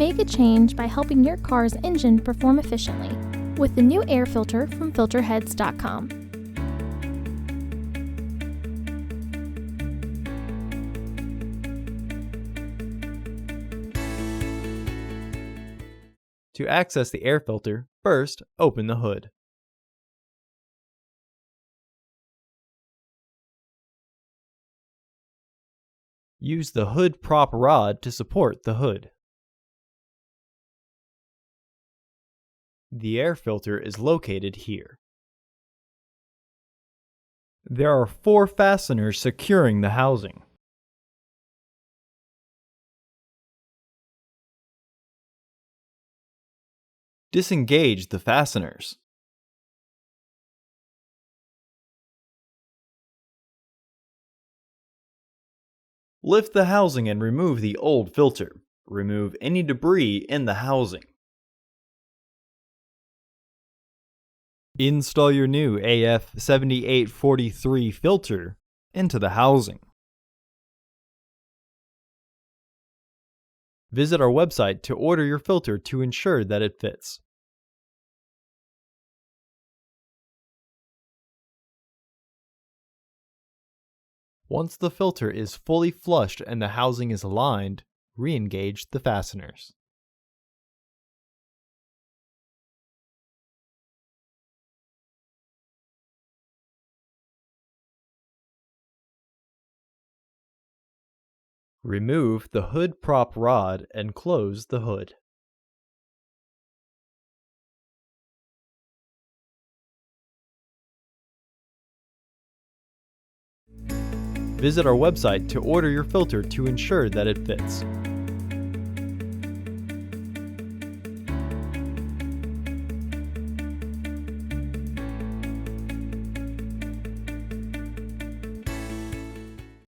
Make a change by helping your car's engine perform efficiently with the new air filter from Filterheads.com. To access the air filter, first open the hood. Use the hood prop rod to support the hood. The air filter is located here. There are 4 fasteners securing the housing. Disengage the fasteners. Lift the housing and remove the old filter. Remove any debris in the housing. Install your new AF7843 filter into the housing. Visit our website to order your filter to ensure that it fits. Once the filter is fully flushed and the housing is aligned, re-engage the fasteners. Remove the hood prop rod and close the hood. Visit our website to order your filter to ensure that it fits.